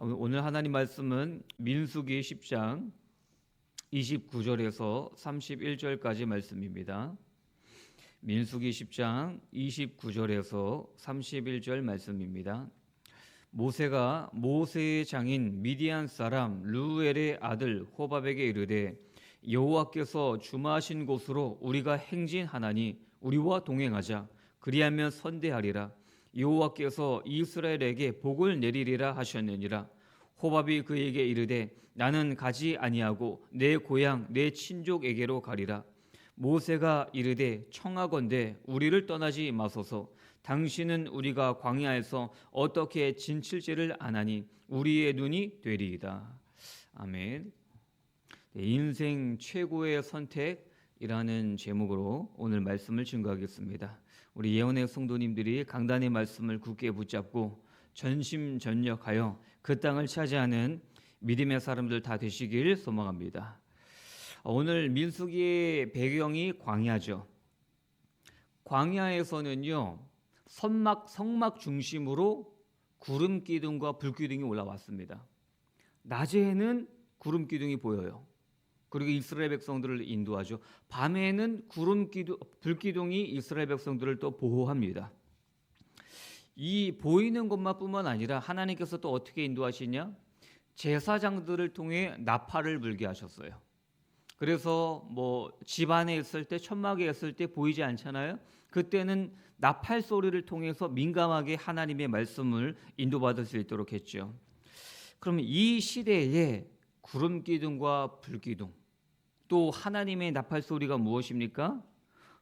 오늘 하나님 말씀은 민수기 10장 29절에서 31절까지 말씀입니다. 민수기 10장 29절에서 31절 말씀입니다. 모세가 모세의 장인 미디안 사람 르우엘의 아들 호밥에게 이르되 여호와께서 주마하신 곳으로 우리가 행진하나니 우리와 동행하자. 그리하면 선대하리라. 여호와께서 이스라엘에게 복을 내리리라 하셨느니라. 호밥이 그에게 이르되 나는 가지 아니하고 내 고향 내 친족에게로 가리라. 모세가 이르되 청하건대 우리를 떠나지 마소서. 당신은 우리가 광야에서 어떻게 진칠지를 아나니 우리의 눈이 되리이다. 아멘. 인생 최고의 선택이라는 제목으로 오늘 말씀을 증거하겠습니다. 우리 예언의 성도님들이 강단의 말씀을 굳게 붙잡고 전심전력하여 그 땅을 차지하는 믿음의 사람들 다 되시길 소망합니다. 오늘 민수기의 배경이 광야죠. 광야에서는요, 성막 중심으로 구름 기둥과 불 기둥이 올라왔습니다. 낮에는 구름 기둥이 보여요. 그리고 이스라엘 백성들을 인도하죠. 밤에는 불 기둥이 이스라엘 백성들을 또 보호합니다. 이 보이는 것만뿐만 아니라 하나님께서 또 어떻게 인도하시냐? 제사장들을 통해 나팔을 불게 하셨어요. 그래서 집안에 있을 때, 천막에 있을 때 보이지 않잖아요. 그때는 나팔 소리를 통해서 민감하게 하나님의 말씀을 인도받을 수 있도록 했죠. 그러면 이 시대에 구름 기둥과 불 기둥, 또 하나님의 나팔 소리가 무엇입니까?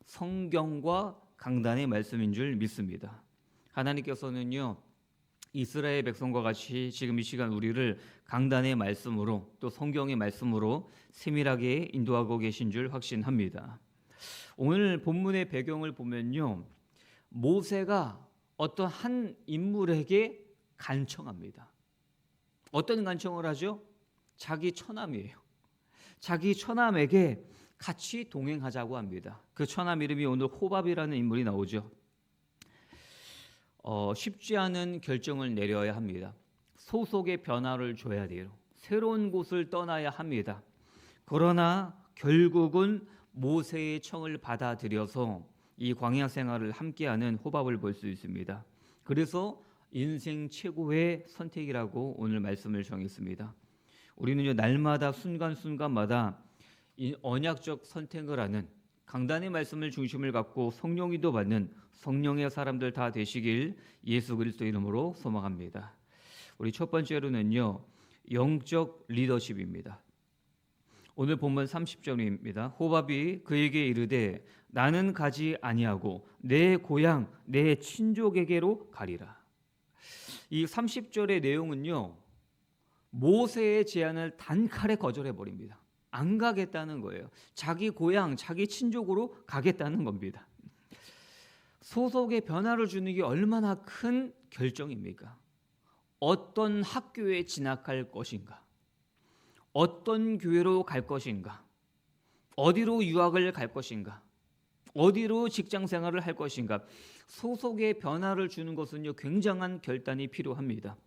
성경과 강단의 말씀인 줄 믿습니다. 하나님께서는요, 이스라엘 백성과 같이 지금 이 시간 우리를 강단의 말씀으로 또 성경의 말씀으로 세밀하게 인도하고 계신 줄 확신합니다. 오늘 본문의 배경을 보면요, 모세가 어떤 한 인물에게 간청합니다. 어떤 간청을 하죠? 자기 처남이에요. 자기 처남에게 같이 동행하자고 합니다. 그 처남 이름이 오늘 호밥이라는 인물이 나오죠. 쉽지 않은 결정을 내려야 합니다. 소속의 변화를 줘야 돼요. 새로운 곳을 떠나야 합니다. 그러나 결국은 모세의 청을 받아들여서 이 광야 생활을 함께하는 호밥을 볼 수 있습니다. 그래서 인생 최고의 선택이라고 오늘 말씀을 정했습니다. 우리는요, 날마다 순간순간마다 이 언약적 선택을 하는 강단의 말씀을 중심을 갖고 성령이도 받는 성령의 사람들 다 되시길 예수 그리스도 이름으로 소망합니다. 우리 첫 번째로는요, 영적 리더십입니다. 오늘 본문 30절입니다. 호밥이 그에게 이르되 나는 가지 아니하고 내 고향 내 친족에게로 가리라. 이 30절의 내용은요, 모세의 제안을 단칼에 거절해 버립니다. 안 가겠다는 거예요. 자기 고향, 자기 친족으로 가겠다는 겁니다. 소속의 변화를 주는 게 얼마나 큰 결정입니까? 어떤 학교에 진학할 것인가? 어떤 교회로 갈 것인가? 어디로 유학을 갈 것인가? 어디로 직장 생활을 할 것인가? 소속의 변화를 주는 것은요, 굉장한 결단이 필요합니다.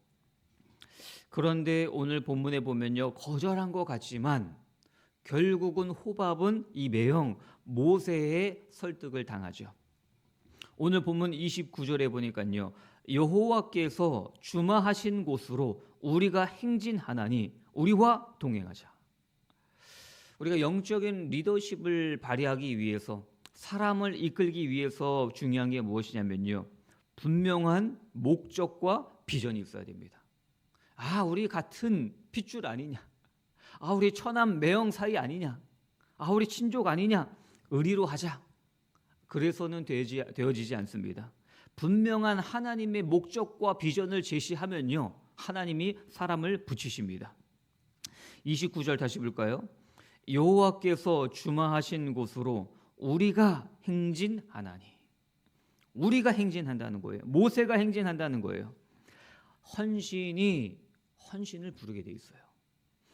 그런데 오늘 본문에 보면요, 거절한 것 같지만 결국은 호밥은 이 매형 모세의 설득을 당하죠. 오늘 본문 29절에 보니까요, 여호와께서 주마하신 곳으로 우리가 행진하나니 우리와 동행하자. 우리가 영적인 리더십을 발휘하기 위해서, 사람을 이끌기 위해서 중요한 게 무엇이냐면요, 분명한 목적과 비전이 있어야 됩니다. 우리 같은 핏줄 아니냐? 우리 처남 매형 사이 아니냐? 우리 친족 아니냐? 의리로 하자. 그래서는 되어지지 않습니다. 분명한 하나님의 목적과 비전을 제시하면요, 하나님이 사람을 붙이십니다. 29절 다시 볼까요? 여호와께서 주마하신 곳으로 우리가 행진하나니. 우리가 행진한다는 거예요. 모세가 행진한다는 거예요. 헌신을 부르게 돼 있어요.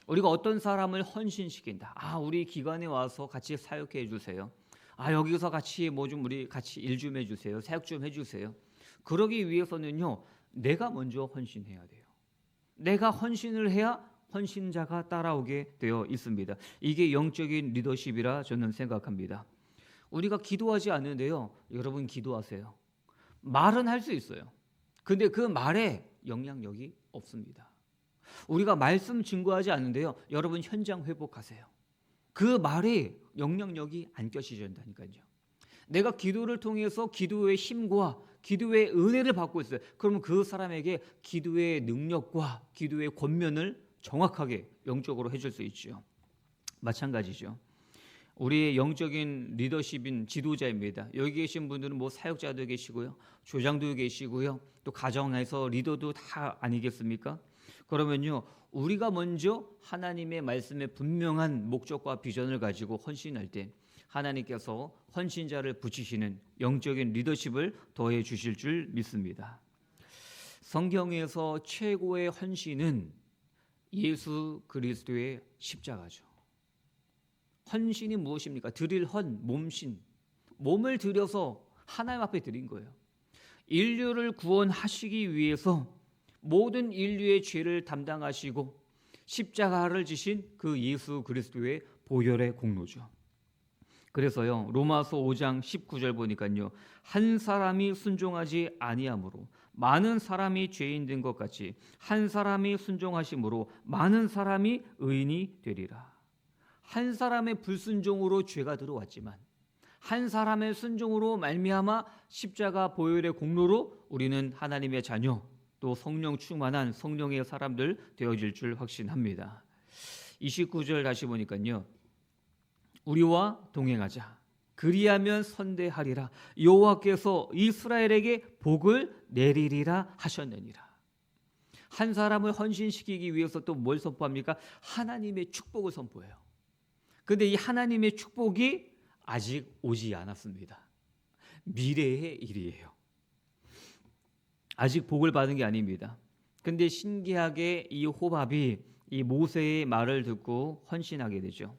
우리가 어떤 사람을 헌신시킨다. 우리 기관에 와서 같이 사역해 해주세요. 여기서 같이 우리 같이 일 좀 해주세요. 사역 좀 해주세요. 그러기 위해서는요, 내가 먼저 헌신해야 돼요. 내가 헌신을 해야 헌신자가 따라오게 되어 있습니다. 이게 영적인 리더십이라 저는 생각합니다. 우리가 기도하지 않는데요. 여러분 기도하세요. 말은 할 수 있어요. 근데 그 말에 영향력이 없습니다. 우리가 말씀 증거하지 않는데요. 여러분 현장 회복하세요. 그 말이 영향력이 안 껴지는다니까요. 내가 기도를 통해서 기도의 힘과 기도의 은혜를 받고 있어요. 그러면 그 사람에게 기도의 능력과 기도의 권면을 정확하게 영적으로 해줄 수 있죠. 마찬가지죠. 우리의 영적인 리더십인 지도자입니다. 여기 계신 분들은 뭐 사역자도 계시고요, 조장도 계시고요, 또 가정에서 리더도 다 아니겠습니까? 그러면요, 우리가 먼저 하나님의 말씀에 분명한 목적과 비전을 가지고 헌신할 때 하나님께서 헌신자를 붙이시는 영적인 리더십을 더해 주실 줄 믿습니다. 성경에서 최고의 헌신은 예수 그리스도의 십자가죠. 헌신이 무엇입니까? 드릴 헌, 몸신. 몸을 들여서 하나님 앞에 드린 거예요. 인류를 구원하시기 위해서 모든 인류의 죄를 담당하시고 십자가를 지신 그 예수 그리스도의 보혈의 공로죠. 그래서요, 로마서 5장 19절 보니까요, 한 사람이 순종하지 아니함으로 많은 사람이 죄인 된 것 같이 한 사람이 순종하심으로 많은 사람이 의인이 되리라. 한 사람의 불순종으로 죄가 들어왔지만 한 사람의 순종으로 말미암아 십자가 보혈의 공로로 우리는 하나님의 자녀, 또 성령 충만한 성령의 사람들 되어질 줄 확신합니다. 29절 다시 보니까요, 우리와 동행하자. 그리하면 선대하리라. 여호와께서 이스라엘에게 복을 내리리라 하셨느니라. 한 사람을 헌신시키기 위해서 또 뭘 선포합니까? 하나님의 축복을 선포해요. 그런데 이 하나님의 축복이 아직 오지 않았습니다. 미래의 일이에요. 아직 복을 받은 게 아닙니다. 근데 신기하게 이 호밥이 이 모세의 말을 듣고 헌신하게 되죠.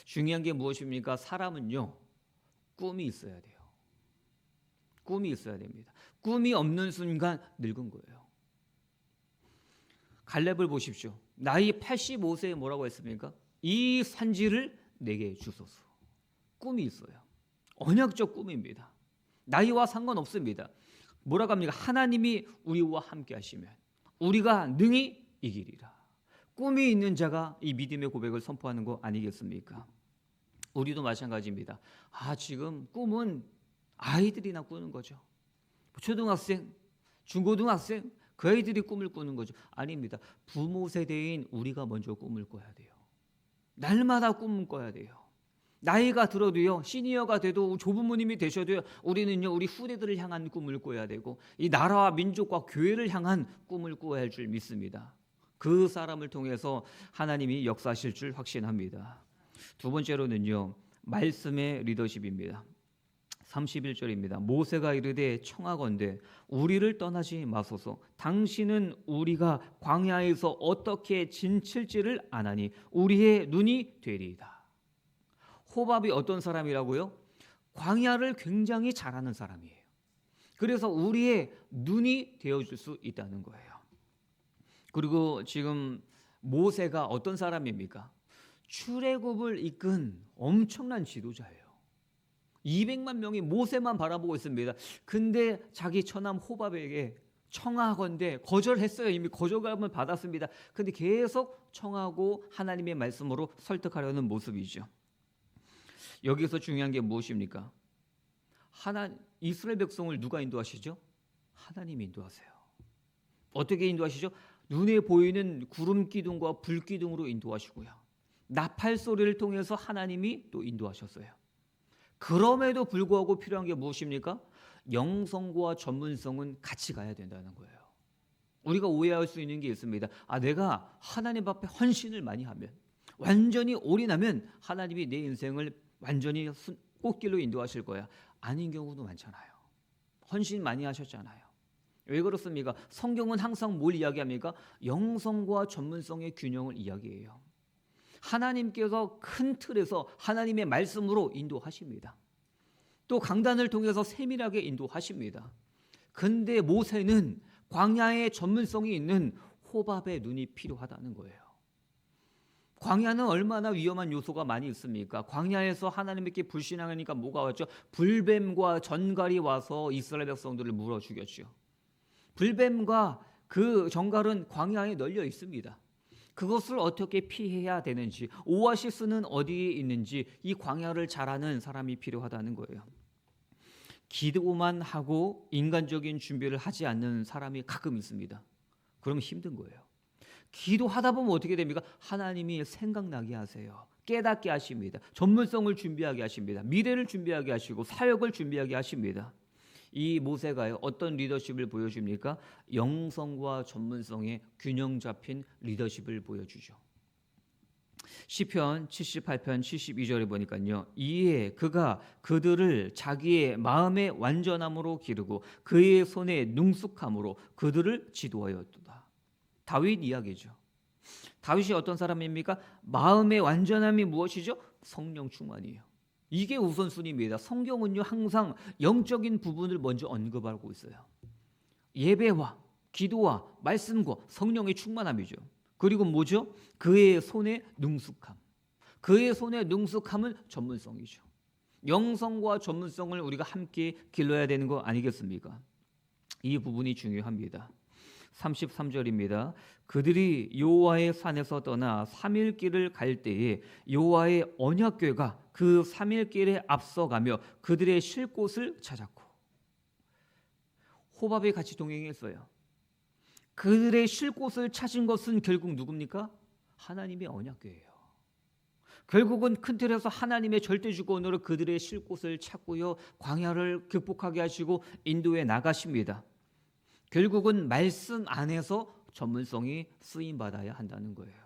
중요한 게 무엇입니까? 사람은요, 꿈이 있어야 돼요. 꿈이 있어야 됩니다. 꿈이 없는 순간 늙은 거예요. 갈렙을 보십시오. 나이 85세에 뭐라고 했습니까? 이 산지를 내게 주소서. 꿈이 있어요. 언약적 꿈입니다. 나이와 상관없습니다. 뭐라고 합니까? 하나님이 우리와 함께 하시면 우리가 능히 이기리라. 꿈이 있는 자가 이 믿음의 고백을 선포하는 거 아니겠습니까? 우리도 마찬가지입니다. 지금 꿈은 아이들이나 꾸는 거죠. 초등학생, 중고등학생, 그 아이들이 꿈을 꾸는 거죠. 아닙니다. 부모 세대인 우리가 먼저 꿈을 꿔야 돼요. 날마다 꿈을 꿔야 돼요. 나이가 들어도요, 시니어가 돼도 조부모님이 되셔도요, 우리는요, 우리 후대들을 향한 꿈을 꿔야 되고 이 나라와 민족과 교회를 향한 꿈을 꿔야 할 줄 믿습니다. 그 사람을 통해서 하나님이 역사하실 줄 확신합니다. 두 번째로는요, 말씀의 리더십입니다. 31절입니다. 모세가 이르되 청하건대 우리를 떠나지 마소서. 당신은 우리가 광야에서 어떻게 진칠지를 아나니 우리의 눈이 되리이다. 호밥이 어떤 사람이라고요? 광야를 굉장히 잘하는 사람이에요. 그래서 우리의 눈이 되어줄 수 있다는 거예요. 그리고 지금 모세가 어떤 사람입니까? 출애굽을 이끈 엄청난 지도자예요. 200만 명이 모세만 바라보고 있습니다. 근데 자기 처남 호밥에게 청하건대 거절했어요. 이미 거절감을 받았습니다. 근데 계속 청하고 하나님의 말씀으로 설득하려는 모습이죠. 여기서 중요한 게 무엇입니까? 이스라엘 백성을 누가 인도하시죠? 하나님이 인도하세요. 어떻게 인도하시죠? 눈에 보이는 구름 기둥과 불 기둥으로 인도하시고요. 나팔 소리를 통해서 하나님이 또 인도하셨어요. 그럼에도 불구하고 필요한 게 무엇입니까? 영성과 전문성은 같이 가야 된다는 거예요. 우리가 오해할 수 있는 게 있습니다. 내가 하나님 앞에 헌신을 많이 하면, 완전히 올인하면 하나님이 내 인생을 완전히 꽃길로 인도하실 거야. 아닌 경우도 많잖아요. 헌신 많이 하셨잖아요. 왜 그렇습니까? 성경은 항상 뭘 이야기합니까? 영성과 전문성의 균형을 이야기해요. 하나님께서 큰 틀에서 하나님의 말씀으로 인도하십니다. 또 강단을 통해서 세밀하게 인도하십니다. 근데 모세는 광야의 전문성이 있는 호밥의 눈이 필요하다는 거예요. 광야는 얼마나 위험한 요소가 많이 있습니까? 광야에서 하나님께 불신하니까 뭐가 왔죠? 불뱀과 전갈이 와서 이스라엘 백성들을 물어 죽였죠. 불뱀과 그 전갈은 광야에 널려 있습니다. 그것을 어떻게 피해야 되는지, 오아시스는 어디에 있는지 이 광야를 잘 아는 사람이 필요하다는 거예요. 기도만 하고 인간적인 준비를 하지 않는 사람이 가끔 있습니다. 그럼 힘든 거예요. 기도하다 보면 어떻게 됩니까? 하나님이 생각나게 하세요. 깨닫게 하십니다. 전문성을 준비하게 하십니다. 미래를 준비하게 하시고 사역을 준비하게 하십니다. 이 모세가요, 어떤 리더십을 보여줍니까? 영성과 전문성의 균형 잡힌 리더십을 보여주죠. 시편 78편 72절에 보니까요, 이에 그가 그들을 자기의 마음의 완전함으로 기르고 그의 손에 능숙함으로 그들을 지도하였도다. 다윗 이야기죠. 다윗이 어떤 사람입니까? 마음의 완전함이 무엇이죠? 성령 충만이에요. 이게 우선순위입니다. 성경은요, 항상 영적인 부분을 먼저 언급하고 있어요. 예배와 기도와 말씀과 성령의 충만함이죠. 그리고 뭐죠? 그의 손의 능숙함. 그의 손의 능숙함은 전문성이죠. 영성과 전문성을 우리가 함께 길러야 되는 거 아니겠습니까? 이 부분이 중요합니다. 33절입니다. 그들이 여호와의 산에서 떠나 3일 길을 갈 때에 여호와의 언약궤가 그 3일 길에 앞서가며 그들의 쉴 곳을 찾았고, 호밥이 같이 동행했어요. 그들의 쉴 곳을 찾은 것은 결국 누굽니까? 하나님의 언약궤예요. 결국은 큰 틀에서 하나님의 절대주권으로 그들의 쉴 곳을 찾고요, 광야를 극복하게 하시고 인도에 나가십니다. 결국은 말씀 안에서 전문성이 쓰임받아야 한다는 거예요.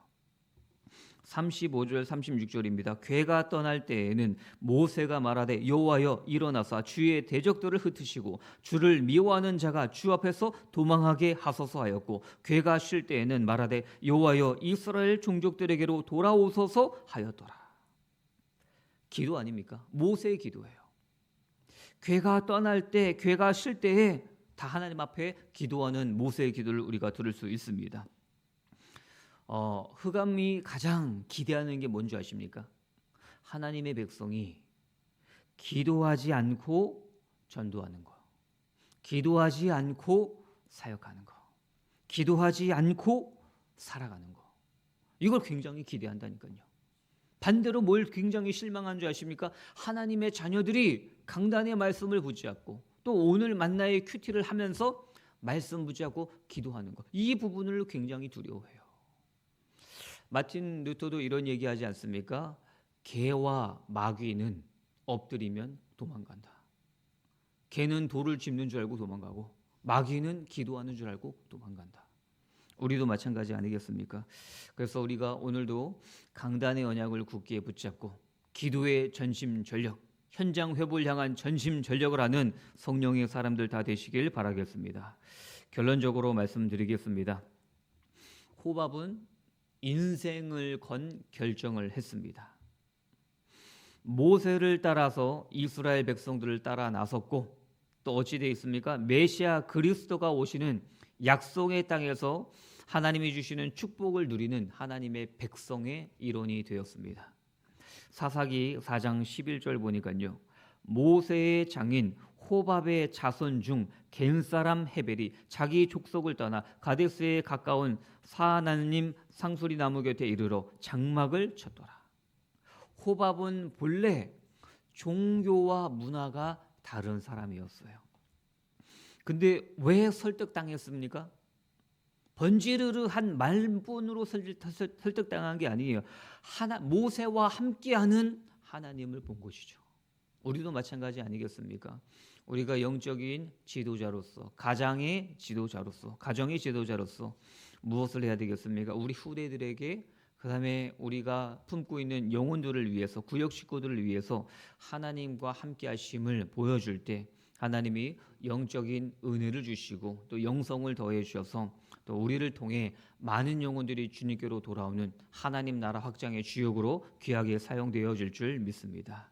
35절 36절입니다. 궤가 떠날 때에는 모세가 말하되 여호와여 일어나사 주의 대적들을 흩으시고 주를 미워하는 자가 주 앞에서 도망하게 하소서 하였고, 궤가 쉴 때에는 말하되 여호와여 이스라엘 종족들에게로 돌아오소서 하였더라. 기도 아닙니까? 모세의 기도예요. 궤가 떠날 때, 궤가 쉴 때에 다 하나님 앞에 기도하는 모세의 기도를 우리가 들을 수 있습니다. 흑암이 가장 기대하는 게 뭔지 아십니까? 하나님의 백성이 기도하지 않고 전도하는 거, 기도하지 않고 사역하는 거, 기도하지 않고 살아가는 거, 이걸 굉장히 기대한다니까요. 반대로 뭘 굉장히 실망한 줄 아십니까? 하나님의 자녀들이 강단의 말씀을 붙잡고 또 오늘 만나의 큐티를 하면서 말씀 붙잡고 기도하는 것, 이 부분을 굉장히 두려워해요. 마틴 루터도 이런 얘기하지 않습니까? 개와 마귀는 엎드리면 도망간다. 개는 돌을 짚는 줄 알고 도망가고 마귀는 기도하는 줄 알고 도망간다. 우리도 마찬가지 아니겠습니까? 그래서 우리가 오늘도 강단의 언약을 굳게 붙잡고 기도의 전심전력, 현장 회복을 향한 전심전력을 하는 성령의 사람들 다 되시길 바라겠습니다. 결론적으로 말씀드리겠습니다. 호밥은 인생을 건 결정을 했습니다. 모세를 따라서 이스라엘 백성들을 따라 나섰고, 또 어찌 되어 있습니까? 메시아 그리스도가 오시는 약속의 땅에서 하나님이 주시는 축복을 누리는 하나님의 백성의 일원이 되었습니다. 사사기 4장 11절 보니까요, 모세의 장인 호밥의 자손 중 겐사람 헤벨이 자기 족속을 떠나 가데스에 가까운 사하나님 상수리 나무 곁에 이르러 장막을 쳤더라. 호밥은 본래 종교와 문화가 다른 사람이었어요. 근데 왜 설득당했습니까? 번지르르한 말뿐으로 설득당한 게 아니에요. 모세와 함께하는 하나님을 본 것이죠. 우리도 마찬가지 아니겠습니까? 우리가 영적인 지도자로서, 가정의 지도자로서 무엇을 해야 되겠습니까? 우리 후대들에게, 그다음에 우리가 품고 있는 영혼들을 위해서, 구역 식구들을 위해서 하나님과 함께 하심을 보여줄 때 하나님이 영적인 은혜를 주시고 또 영성을 더해 주셔서 또 우리를 통해 많은 영혼들이 주님께로 돌아오는 하나님 나라 확장의 주역으로 귀하게 사용되어질 줄 믿습니다.